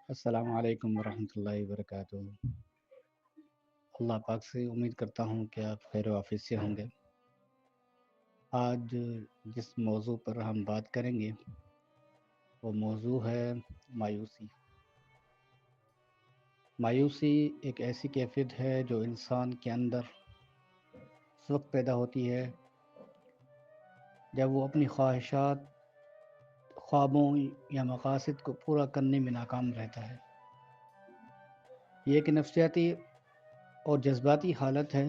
السلام علیکم ورحمۃ اللہ وبرکاتہ۔ اللہ پاک سے امید کرتا ہوں کہ آپ خیر و عافیت سے ہوں گے۔ آج جس موضوع پر ہم بات کریں گے وہ موضوع ہے مایوسی۔ مایوسی ایک ایسی کیفیت ہے جو انسان کے اندر اس وقت پیدا ہوتی ہے جب وہ اپنی خواہشات، خوابوں یا مقاصد کو پورا کرنے میں ناکام رہتا ہے۔ یہ ایک نفسیاتی اور جذباتی حالت ہے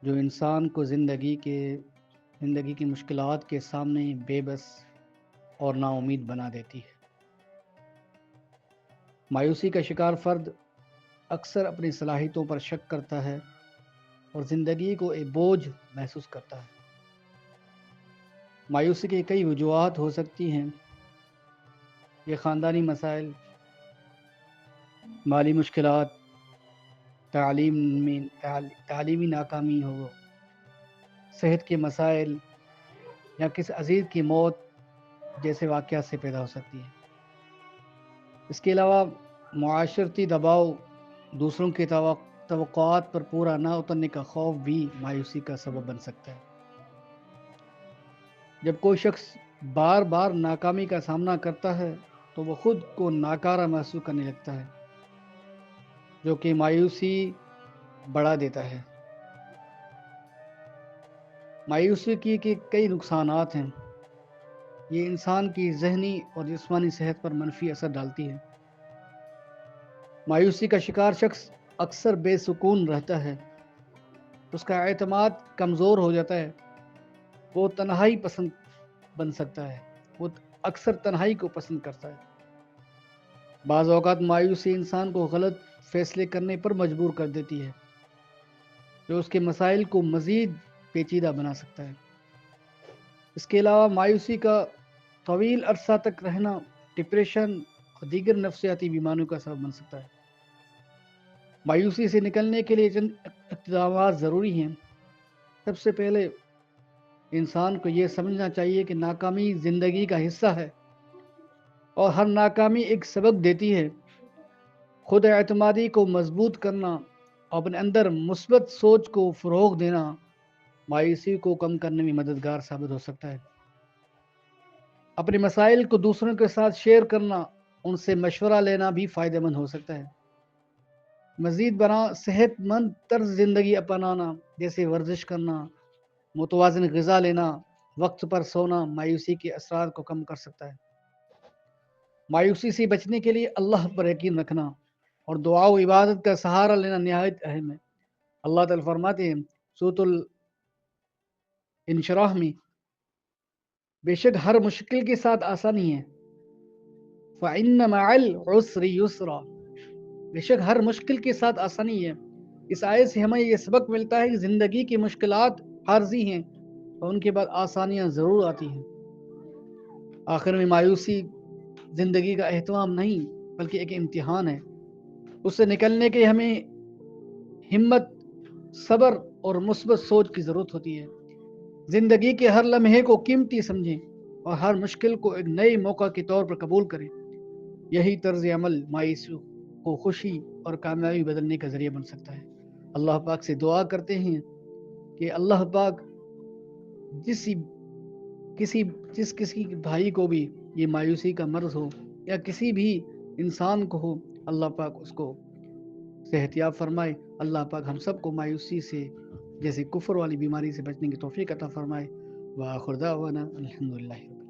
جو انسان کو زندگی کی مشکلات کے سامنے بے بس اور نا امید بنا دیتی ہے۔ مایوسی کا شکار فرد اکثر اپنی صلاحیتوں پر شک کرتا ہے اور زندگی کو ایک بوجھ محسوس کرتا ہے۔ مایوسی کی کئی وجوہات ہو سکتی ہیں۔ یہ خاندانی مسائل، مالی مشکلات، تعلیمی ناکامی ہو، صحت کے مسائل یا کسی عزیز کی موت جیسے واقعات سے پیدا ہو سکتی ہے۔ اس کے علاوہ معاشرتی دباؤ، دوسروں کی توقعات پر پورا نہ اترنے کا خوف بھی مایوسی کا سبب بن سکتا ہے۔ جب کوئی شخص بار بار ناکامی کا سامنا کرتا ہے تو وہ خود کو ناکارہ محسوس کرنے لگتا ہے، جو کہ مایوسی بڑھا دیتا ہے۔ مایوسی کی کئی نقصانات ہیں۔ یہ انسان کی ذہنی اور جسمانی صحت پر منفی اثر ڈالتی ہے۔ مایوسی کا شکار شخص اکثر بے سکون رہتا ہے، اس کا اعتماد کمزور ہو جاتا ہے، وہ تنہائی پسند بن سکتا ہے، وہ اکثر تنہائی کو پسند کرتا ہے۔ بعض اوقات مایوسی انسان کو غلط فیصلے کرنے پر مجبور کر دیتی ہے، جو اس کے مسائل کو مزید پیچیدہ بنا سکتا ہے۔ اس کے علاوہ مایوسی کا طویل عرصہ تک رہنا ڈپریشن اور دیگر نفسیاتی بیماریوں کا سبب بن سکتا ہے۔ مایوسی سے نکلنے کے لیے چند اقدامات ضروری ہیں۔ سب سے پہلے انسان کو یہ سمجھنا چاہیے کہ ناکامی زندگی کا حصہ ہے اور ہر ناکامی ایک سبق دیتی ہے۔ خود اعتمادی کو مضبوط کرنا اور اپنے اندر مثبت سوچ کو فروغ دینا مایوسی کو کم کرنے میں مددگار ثابت ہو سکتا ہے۔ اپنے مسائل کو دوسروں کے ساتھ شیئر کرنا، ان سے مشورہ لینا بھی فائدہ مند ہو سکتا ہے۔ مزید برآں صحت مند طرز زندگی اپنانا، جیسے ورزش کرنا، متوازن غذا لینا، وقت پر سونا مایوسی کے اثرات کو کم کر سکتا ہے۔ مایوسی سے بچنے کے لیے اللہ پر یقین رکھنا اور دعا و عبادت کا سہارا لینا نہایت اہم ہے۔ اللہ تعالیٰ فرماتے ہیں سورۃ الانشراح میں، بے شک ہر مشکل کے ساتھ آسانی ہے، فَإِنَّ مَعَ الْعُسْرِ يُسْرًا، بے شک ہر مشکل کے ساتھ آسانی ہے۔ اس آیت سے ہمیں یہ سبق ملتا ہے کہ زندگی کی مشکلات عارضی ہیں اور ان کے بعد آسانیاں ضرور آتی ہیں۔ آخر میں مایوسی زندگی کا اہتمام نہیں بلکہ ایک امتحان ہے۔ اس سے نکلنے کے ہمیں ہمت، صبر اور مثبت سوچ کی ضرورت ہوتی ہے۔ زندگی کے ہر لمحے کو قیمتی سمجھیں اور ہر مشکل کو ایک نئے موقع کے طور پر قبول کریں۔ یہی طرز عمل مایوسی کو خوشی اور کامیابی بدلنے کا ذریعہ بن سکتا ہے۔ اللہ پاک سے دعا کرتے ہیں کہ اللہ پاک جس کسی بھائی کو بھی یہ مایوسی کا مرض ہو یا کسی بھی انسان کو ہو، اللہ پاک اس کو صحت یاب فرمائے۔ اللہ پاک ہم سب کو مایوسی سے جیسے کفر والی بیماری سے بچنے کی توفیق عطا فرمائے۔ وآخر دعوانا الحمدللہ۔